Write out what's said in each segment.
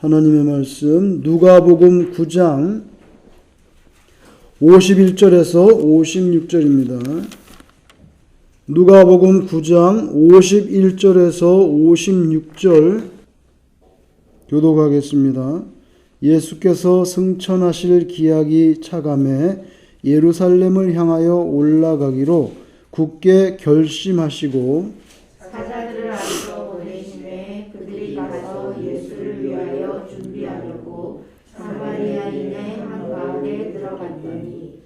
하나님의 말씀 누가복음 9장 51절에서 56절입니다. 누가복음 9장 51절에서 56절 교독하겠습니다. 예수께서 승천하실 기약이 차감해 예루살렘을 향하여 올라가기로 굳게 결심하시고 사자들을 앞서 보내심에 그들이 가서 예수를 위하여 준비하려고 사마리아인의 한 마을에 들어갔더니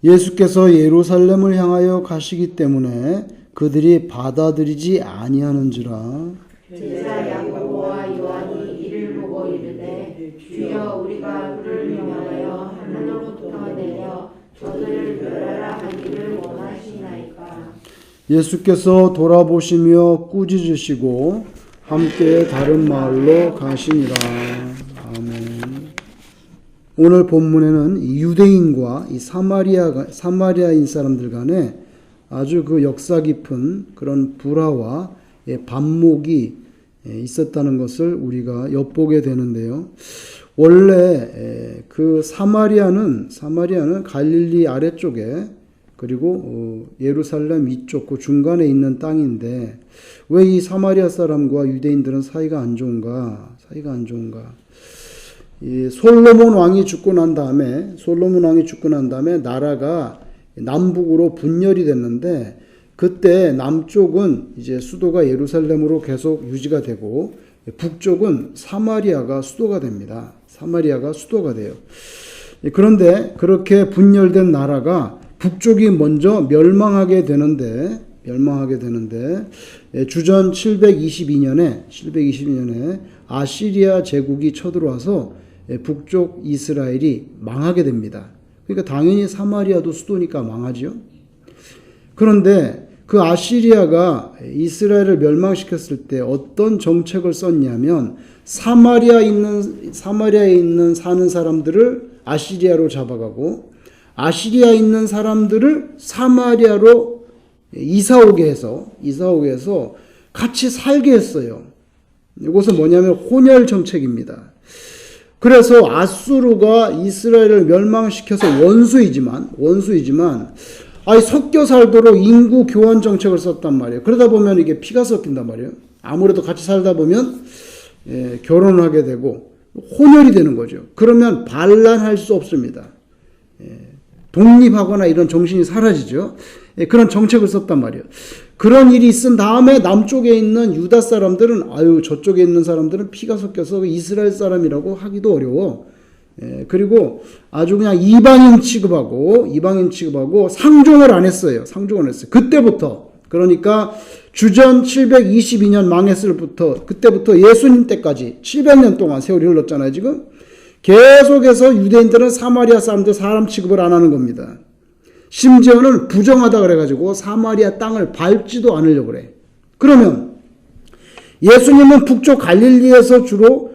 예수께서 예루살렘을 향하여 가시기 때문에 그들이 받아들이지 아니하는지라. 제자 야고보와 요한이 이를 보고 이르되 주여 우리가 그를 명하여 하늘로부터 내려 저들을 멸하라 하기를 원하시나이까. 예수께서 돌아보시며 꾸짖으시고 함께 다른 마을로 가시니라. 아멘. 오늘 본문에는 유대인과 이 사마리아인 사람들 간에 아주 그 역사 깊은 그런 불화와 반목이 있었다는 것을 우리가 엿보게 되는데요. 원래 그 사마리아는 갈릴리 아래쪽에 그리고 예루살렘 위쪽 그 중간에 있는 땅인데 왜 이 사마리아 사람과 유대인들은 사이가 안 좋은가? 이 솔로몬 왕이 죽고 난 다음에 나라가 남북으로 분열이 됐는데 그때 남쪽은 이제 수도가 예루살렘으로 계속 유지가 되고 북쪽은 사마리아가 수도가 됩니다. 사마리아가 수도가 돼요. 그런데 그렇게 분열된 나라가 북쪽이 먼저 멸망하게 되는데 주전 722년에 아시리아 제국이 쳐들어와서 북쪽 이스라엘이 망하게 됩니다. 그러니까 당연히 사마리아도 수도니까 망하죠. 그런데 그 아시리아가 이스라엘을 멸망시켰을 때 어떤 정책을 썼냐면 사마리아에 있는 사는 사람들을 아시리아로 잡아가고 아시리아에 있는 사람들을 사마리아로 이사오게 해서 같이 살게 했어요. 이것은 뭐냐면 혼혈 정책입니다. 그래서 아수르가 이스라엘을 멸망시켜서 원수이지만 섞여 살도록 인구 교환 정책을 썼단 말이에요. 그러다 보면 이게 피가 섞인단 말이에요. 아무래도 같이 살다 보면 결혼을 하게 되고 혼혈이 되는 거죠. 그러면 반란할 수 없습니다. 독립하거나 이런 정신이 사라지죠. 그런 정책을 썼단 말이에요. 그런 일이 있은 다음에 남쪽에 있는 유다 사람들은 저쪽에 있는 사람들은 피가 섞여서 이스라엘 사람이라고 하기도 어려워. 그리고 아주 그냥 이방인 취급하고 상종을 안 했어요. 그때부터 그러니까 주전 722년 망했을 그때부터 예수님 때까지 700년 동안 세월이 흘렀잖아요. 지금 계속해서 유대인들은 사마리아 사람들 사람 취급을 안 하는 겁니다. 심지어는 부정하다 그래가지고 사마리아 땅을 밟지도 않으려고 그래. 그러면 예수님은 북쪽 갈릴리에서 주로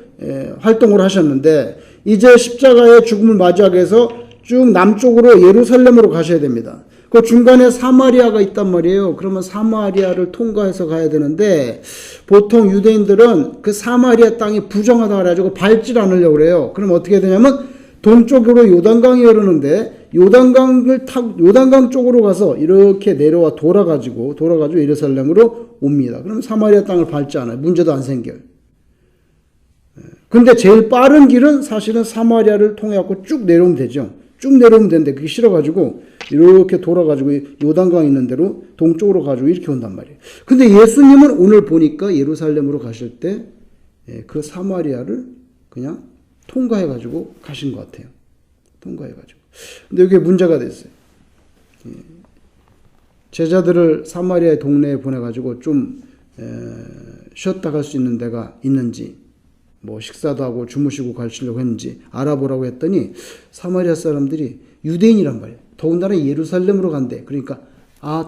활동을 하셨는데 이제 십자가의 죽음을 맞이하기 위해서 쭉 남쪽으로 예루살렘으로 가셔야 됩니다. 그 중간에 사마리아가 있단 말이에요. 그러면 사마리아를 통과해서 가야 되는데 보통 유대인들은 그 사마리아 땅이 부정하다 그래가지고 밟질 않으려고 그래요. 그럼 어떻게 되냐면 동쪽으로 요단강이 흐르는데 요단강 쪽으로 가서 이렇게 내려와 돌아가지고 예루살렘으로 옵니다. 그러면 사마리아 땅을 밟지 않아요. 문제도 안 생겨요. 근데 제일 빠른 길은 사실은 사마리아를 통해갖고 쭉 내려오면 되죠. 쭉 내려오면 되는데 그게 싫어가지고 이렇게 돌아가지고 요단강 있는 데로 동쪽으로 가지고 이렇게 온단 말이에요. 근데 예수님은 오늘 보니까 예루살렘으로 가실 때 그 사마리아를 그냥 통과해가지고 가신 것 같아요. 통과해가지고. 근데 이게 문제가 됐어요. 제자들을 사마리아의 동네에 보내가지고 좀 쉬었다 갈 수 있는 데가 있는지 식사도 하고 주무시고 가시려고 했는지 알아보라고 했더니 사마리아 사람들이 유대인이란 말이에요. 더군다나 예루살렘으로 간대. 그러니까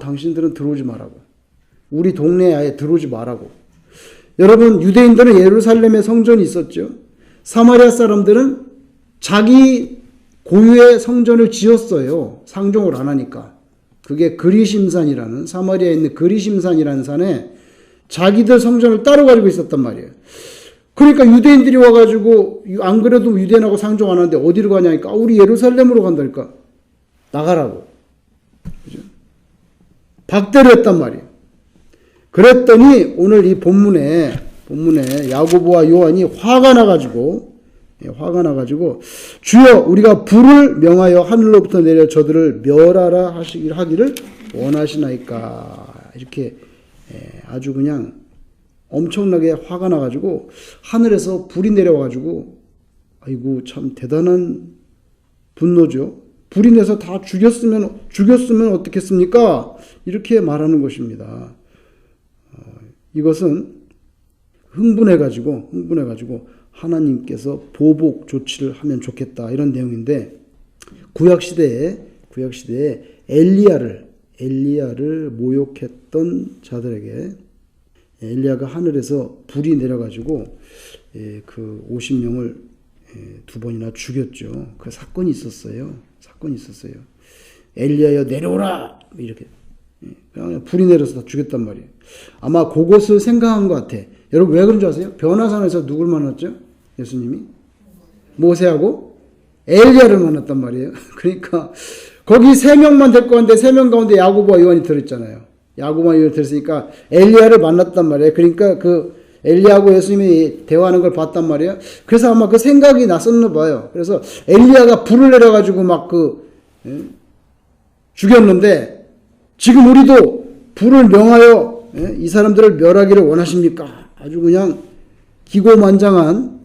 당신들은 들어오지 말라고. 우리 동네에 아예 들어오지 말라고. 여러분 유대인들은 예루살렘에 성전이 있었죠. 사마리아 사람들은 자기 고유의 성전을 지었어요. 상종을 안 하니까. 그게 그리심산이라는 사마리아에 있는 그리심산이라는 산에 자기들 성전을 따로 가지고 있었단 말이에요. 그러니까 유대인들이 와가지고 안 그래도 유대인하고 상종 안 하는데 어디로 가냐니까 우리 예루살렘으로 간다니까 나가라고. 그죠? 박대를 했단 말이에요. 그랬더니 오늘 이 본문에 야고보와 요한이 화가 나가지고 주여 우리가 불을 명하여 하늘로부터 내려 저들을 멸하라 하기를 원하시나이까. 이렇게 아주 그냥 엄청나게 화가 나가지고 하늘에서 불이 내려와가지고 아이고 참 대단한 분노죠. 불이 내서 다 죽였으면 어떻겠습니까? 이렇게 말하는 것입니다. 이것은 흥분해가지고 하나님께서 보복 조치를 하면 좋겠다 이런 내용인데 구약시대에 엘리야를 모욕했던 자들에게 엘리야가 하늘에서 불이 내려가지고 그 50명을 두 번이나 죽였죠. 그 사건이 있었어요. 엘리야여 내려오라 이렇게 그냥 불이 내려서 다 죽였단 말이에요. 아마 그것을 생각한 것 같아. 여러분 왜 그런 줄 아세요? 변화산에서 누굴 만났죠? 예수님이 모세하고 엘리야를 만났단 말이에요. 그러니까 거기 3명만 데리고 왔는데 3명 가운데 야고보와 요한이 들었잖아요. 야고보와 요한이 들었으니까 엘리야를 만났단 말이에요. 그러니까 그 엘리야하고 예수님이 대화하는 걸 봤단 말이에요. 그래서 아마 그 생각이 났었나 봐요. 그래서 엘리야가 불을 내려가지고 막 죽였는데 지금 우리도 불을 명하여 이 사람들을 멸하기를 원하십니까? 아주 그냥 기고만장한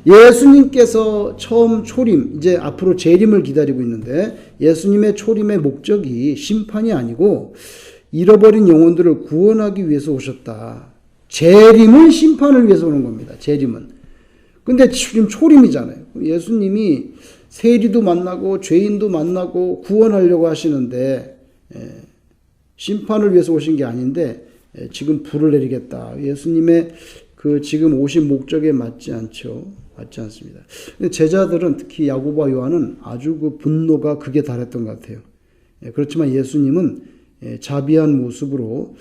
예수님께서 처음 초림, 이제 앞으로 재림을 기다리고 있는데 예수님의 초림의 목적이 심판이 아니고 잃어버린 영혼들을 구원하기 위해서 오셨다. 재림은 심판을 위해서 오는 겁니다. 재림은. 근데 지금 초림이잖아요. 예수님이 세리도 만나고 죄인도 만나고 구원하려고 하시는데 심판을 위해서 오신 게 아닌데 지금 불을 내리겠다. 예수님의 그 지금 오신 목적에 맞지 않습니다. 근데 제자들은 특히 야고보와 요한은 아주 그 분노가 극에 달했던 것 같아요. 그렇지만 예수님은 자비한 모습으로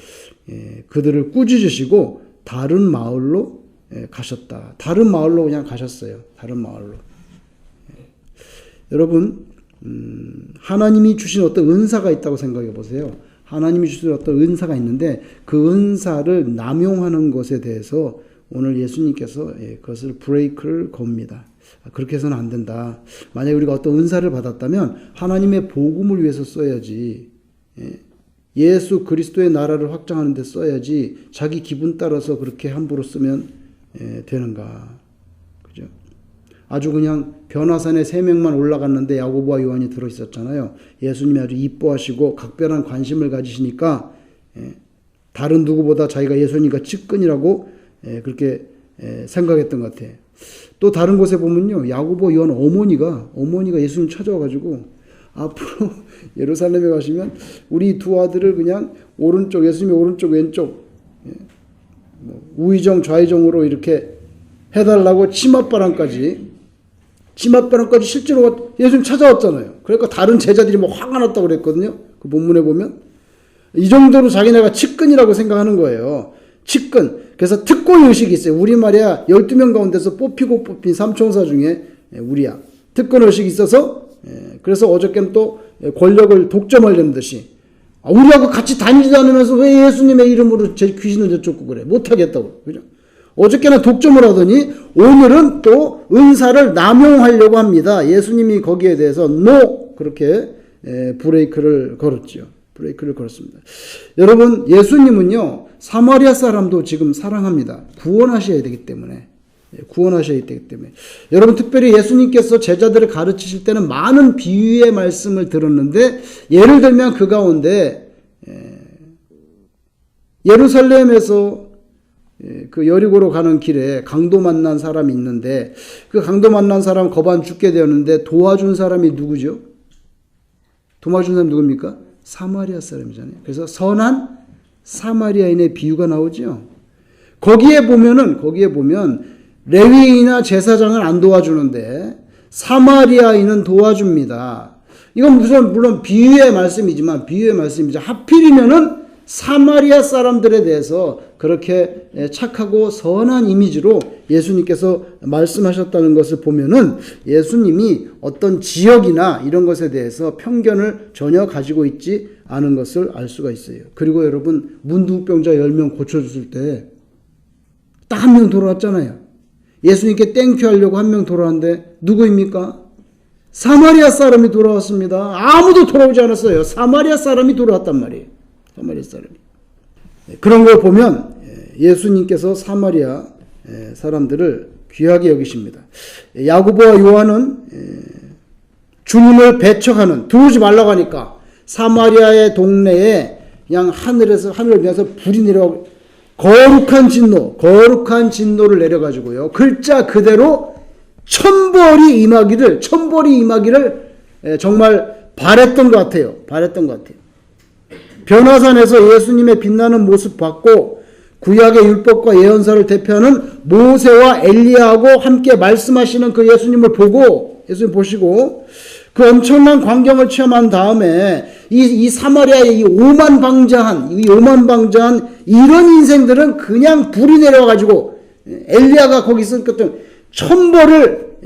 그들을 꾸짖으시고 다른 마을로 가셨다. 다른 마을로 그냥 가셨어요. 다른 마을로. 여러분 하나님이 주신 어떤 은사가 있다고 생각해 보세요. 하나님이 주신 어떤 은사가 있는데 그 은사를 남용하는 것에 대해서 오늘 예수님께서 그것을 브레이크를 겁니다. 그렇게 해서는 안 된다. 만약에 우리가 어떤 은사를 받았다면 하나님의 복음을 위해서 써야지. 예수 그리스도의 나라를 확장하는 데 써야지 자기 기분 따라서 그렇게 함부로 쓰면 되는가. 그죠? 아주 그냥 변화산에 3명만 올라갔는데 야고보와 요한이 들어있었잖아요. 예수님이 아주 이뻐하시고 각별한 관심을 가지시니까 다른 누구보다 자기가 예수님과 측근이라고 그렇게 생각했던 것 같아요. 또 다른 곳에 보면요. 야고보 요한 어머니가 예수님 찾아와가지고 앞으로 예루살렘에 가시면 우리 두 아들을 그냥 오른쪽 예수님의 오른쪽 왼쪽 우의정 좌의정으로 이렇게 해달라고 치맛바람까지 실제로 예수님 찾아왔잖아요. 그러니까 다른 제자들이 뭐 화가 났다고 그랬거든요. 그 본문에 보면 이 정도로 자기네가 측근이라고 생각하는 거예요. 측근. 그래서 특권 의식이 있어요. 우리 말이야 12명 가운데서 뽑힌 삼총사 중에 우리야. 특권 의식이 있어서 그래서 어저께는 또 권력을 독점하려는 듯이 우리하고 같이 다니지도 않으면서 왜 예수님의 이름으로 제 귀신을 내쫓고 그래. 못하겠다고. 그죠? 어저께는 독점을 하더니 오늘은 또 은사를 남용하려고 합니다. 예수님이 거기에 대해서 그렇게 브레이크를 걸었습니다. 여러분 예수님은요 사마리아 사람도 지금 사랑합니다. 구원하셔야 되기 때문에. 여러분 특별히 예수님께서 제자들을 가르치실 때는 많은 비유의 말씀을 들었는데 예를 들면 그 가운데 예루살렘에서 그 여리고로 가는 길에 강도 만난 사람이 있는데 그 강도 만난 사람 거반 죽게 되었는데 도와준 사람이 누구죠? 도와준 사람이 누굽니까? 사마리아 사람이잖아요. 그래서 선한 사마리아인의 비유가 나오죠. 거기에 보면 레위인이나 제사장은 안 도와주는데 사마리아인은 도와줍니다. 이건 물론 비유의 말씀이지만 하필이면은 사마리아 사람들에 대해서 그렇게 착하고 선한 이미지로 예수님께서 말씀하셨다는 것을 보면은 예수님이 어떤 지역이나 이런 것에 대해서 편견을 전혀 가지고 있지 않은 것을 알 수가 있어요. 그리고 여러분, 문둥병자 10명 고쳐줬을 때 딱 한 명 돌아왔잖아요. 예수님께 땡큐 하려고 한 명 돌아왔는데 누구입니까? 사마리아 사람이 돌아왔습니다. 아무도 돌아오지 않았어요. 사마리아 사람이 돌아왔단 말이에요. 사마리아 사람이. 그런 걸 보면 예수님께서 사마리아 사람들을 귀하게 여기십니다. 야고보와 요한은 주님을 배척하는, 들어오지 말라고 하니까 사마리아의 동네에 그냥 하늘을 보면서 불이 내려가고 거룩한 진노를 내려가지고요. 글자 그대로 천벌이 임하기를 정말 바랬던 것 같아요. 변화산에서 예수님의 빛나는 모습 봤고 구약의 율법과 예언서를 대표하는 모세와 엘리야하고 함께 말씀하시는 그 예수님 보시고 그 엄청난 광경을 체험한 다음에 이 사마리아의 이 오만방자한 이런 인생들은 그냥 불이 내려가지고 엘리야가 거기 있었거든 천벌을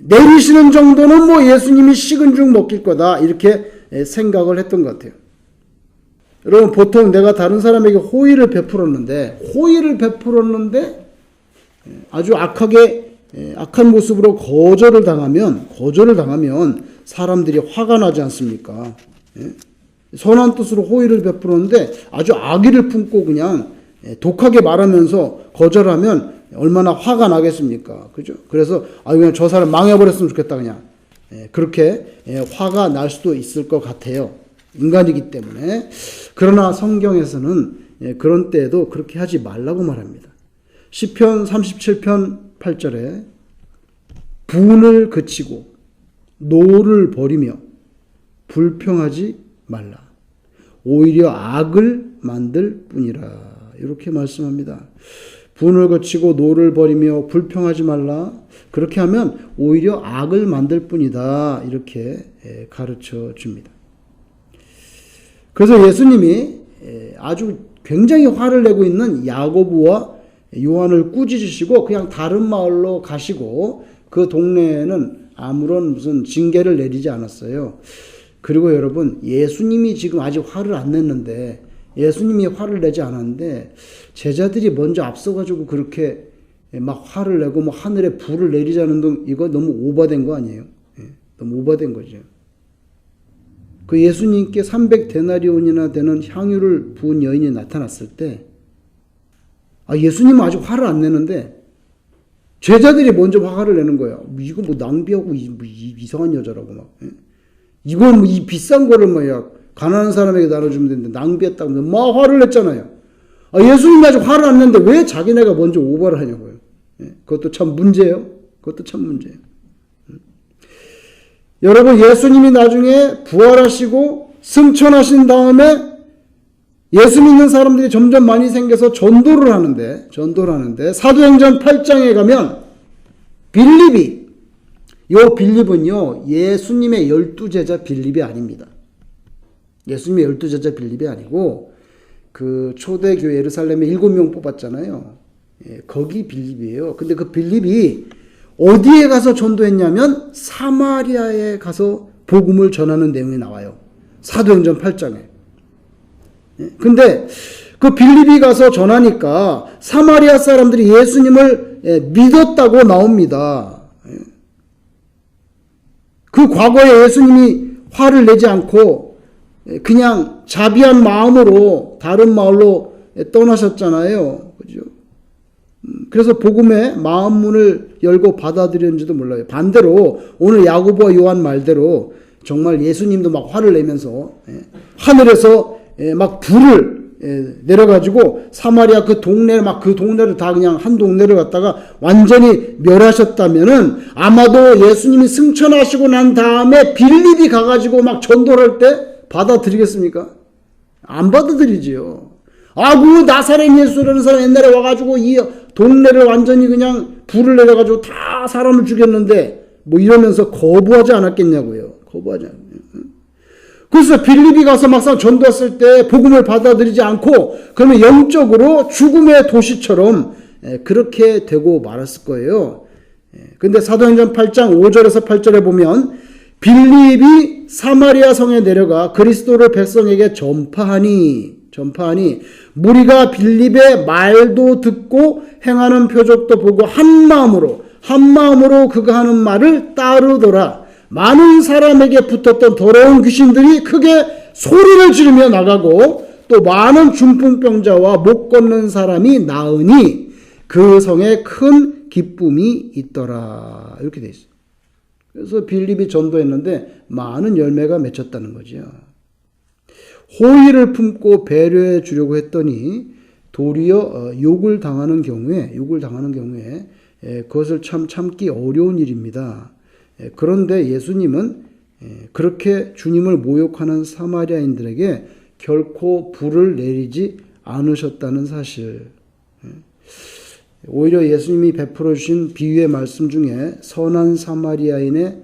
내리시는 정도는 뭐 예수님이 식은 죽 먹힐 거다 이렇게 생각을 했던 것 같아요. 여러분, 보통 내가 다른 사람에게 호의를 베풀었는데 아주 악한 모습으로 거절을 당하면 사람들이 화가 나지 않습니까? 선한 뜻으로 호의를 베풀었는데 아주 악의를 품고 그냥 독하게 말하면서 거절하면 얼마나 화가 나겠습니까? 그죠? 그래서 그냥 저 사람 망해버렸으면 좋겠다 그냥 그렇게 화가 날 수도 있을 것 같아요. 인간이기 때문에. 그러나 성경에서는 그런 때에도 그렇게 하지 말라고 말합니다. 시편 37편 8절에 분을 그치고 노를 버리며 불평하지 말라. 오히려 악을 만들 뿐이라. 이렇게 말씀합니다. 분을 거치고 노를 버리며 불평하지 말라. 그렇게 하면 오히려 악을 만들 뿐이다. 이렇게 가르쳐 줍니다. 그래서 예수님이 아주 굉장히 화를 내고 있는 야고보와 요한을 꾸짖으시고 그냥 다른 마을로 가시고 그 동네에는 아무런 무슨 징계를 내리지 않았어요. 그리고 여러분, 예수님이 지금 아직 화를 안 냈는데, 예수님이 화를 내지 않았는데 제자들이 먼저 앞서가지고 그렇게 막 화를 내고 뭐 하늘에 불을 내리자는 등 이거 너무 오버된 거 아니에요? 너무 오버된 거죠. 그 예수님께 300데나리온이나 되는 향유를 부은 여인이 나타났을 때 예수님은 아직 화를 안 내는데 제자들이 먼저 화를 내는 거예요. 이거 뭐 낭비하고 이상한 여자라고 막. 이건 뭐 이 비싼 거를 뭐야 가난한 사람에게 나눠주면 되는데 낭비했다고 막 화를 냈잖아요. 예수님이 아직 화를 안 냈는데 왜 자기네가 먼저 오버를 하냐고요. 그것도 참 문제예요. 여러분, 예수님이 나중에 부활하시고 승천하신 다음에 예수 믿는 사람들이 점점 많이 생겨서 전도를 하는데 사도행전 8장에 가면 빌립은요 예수님의 12제자 빌립이 아닙니다. 예수님의 12제자 빌립이 아니고 그 초대교회 예루살렘에 7명 뽑았잖아요. 거기 빌립이에요. 근데 그 빌립이 어디에 가서 전도했냐면 사마리아에 가서 복음을 전하는 내용이 나와요. 사도행전 8장에. 근데 그 빌립이 가서 전하니까 사마리아 사람들이 예수님을 믿었다고 나옵니다. 그 과거에 예수님이 화를 내지 않고 그냥 자비한 마음으로 다른 마을로 떠나셨잖아요. 그죠? 그래서 복음의 마음문을 열고 받아들였는지도 몰라요. 반대로 오늘 야고보와 요한 말대로 정말 예수님도 막 화를 내면서 하늘에서 막 불을 내려가지고 사마리아 그 동네를 다 그냥 한 동네를 갖다가 완전히 멸하셨다면은 아마도 예수님이 승천하시고 난 다음에 빌립이 가가지고 막 전도를 할 때 받아들이겠습니까? 안 받아들이지요. 그 나사렛 예수라는 사람 옛날에 와가지고 이 동네를 완전히 그냥 불을 내려가지고 다 사람을 죽였는데 뭐 이러면서 거부하지 않았겠냐고요. 그래서 빌립이 가서 막상 전도했을 때 복음을 받아들이지 않고 그러면 영적으로 죽음의 도시처럼 그렇게 되고 말았을 거예요. 근데 사도행전 8장 5절에서 8절에 보면 빌립이 사마리아 성에 내려가 그리스도를 백성에게 전파하니 무리가 빌립의 말도 듣고 행하는 표적도 보고 한 마음으로 그가 하는 말을 따르더라. 많은 사람에게 붙었던 더러운 귀신들이 크게 소리를 지르며 나가고 또 많은 중풍병자와 못 걷는 사람이 나으니 그 성에 큰 기쁨이 있더라. 이렇게 돼 있어요. 그래서 빌립이 전도했는데 많은 열매가 맺혔다는 거죠. 호의를 품고 배려해 주려고 했더니 도리어 욕을 당하는 경우에 그것을 참 참기 어려운 일입니다. 그런데 예수님은 그렇게 주님을 모욕하는 사마리아인들에게 결코 불을 내리지 않으셨다는 사실. 오히려 예수님이 베풀어 주신 비유의 말씀 중에 선한 사마리아인의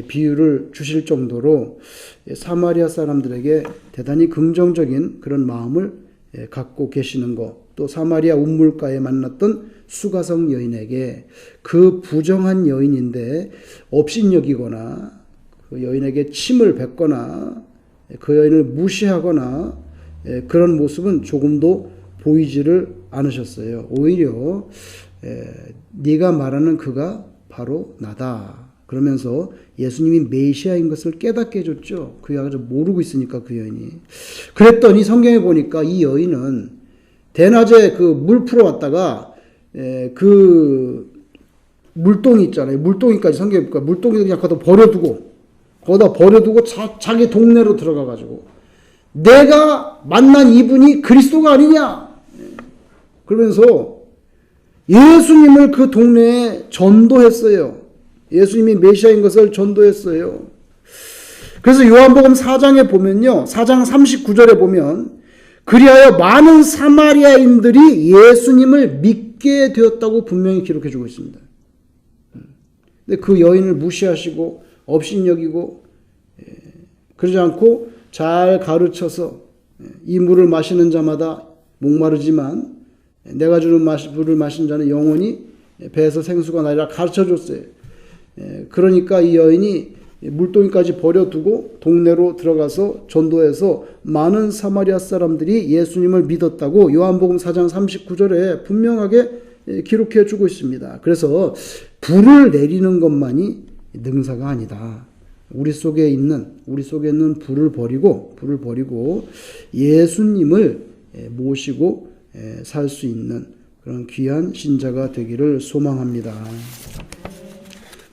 비유를 주실 정도로 사마리아 사람들에게 대단히 긍정적인 그런 마음을 갖고 계시는 것, 또 사마리아 운물가에 만났던 수가성 여인에게 그 부정한 여인인데 업신여기거나 그 여인에게 침을 뱉거나 그 여인을 무시하거나 그런 모습은 조금도 보이지를 않으셨어요. 오히려 네가 말하는 그가 바로 나다. 그러면서 예수님이 메시아인 것을 깨닫게 해줬죠. 그 여자가 모르고 있으니까 그 여인이. 그랬더니 성경에 보니까 이 여인은 대낮에 그 물 풀어 왔다가 그 물동이 있잖아요. 물동이까지 성경에 보니까 물동이 그냥 거기다 버려두고 자기 동네로 들어가가지고 내가 만난 이분이 그리스도가 아니냐. 그러면서 예수님을 그 동네에 전도했어요. 예수님이 메시아인 것을 전도했어요. 그래서 요한복음 4장에 보면요. 4장 39절에 보면 그리하여 많은 사마리아인들이 예수님을 믿게 되었다고 분명히 기록해주고 있습니다. 근데 그 여인을 무시하시고 업신여기고 그러지 않고 잘 가르쳐서 이 물을 마시는 자마다 목마르지만 내가 주는 물을 마신 자는 영원히 배에서 생수가 나리라 가르쳐줬어요. 그러니까 이 여인이 물동이까지 버려두고 동네로 들어가서 전도해서 많은 사마리아 사람들이 예수님을 믿었다고 요한복음 4장 39절에 분명하게 기록해 주고 있습니다. 그래서 불을 내리는 것만이 능사가 아니다. 우리 속에 있는 불을 버리고 예수님을 모시고 살 수 있는 그런 귀한 신자가 되기를 소망합니다.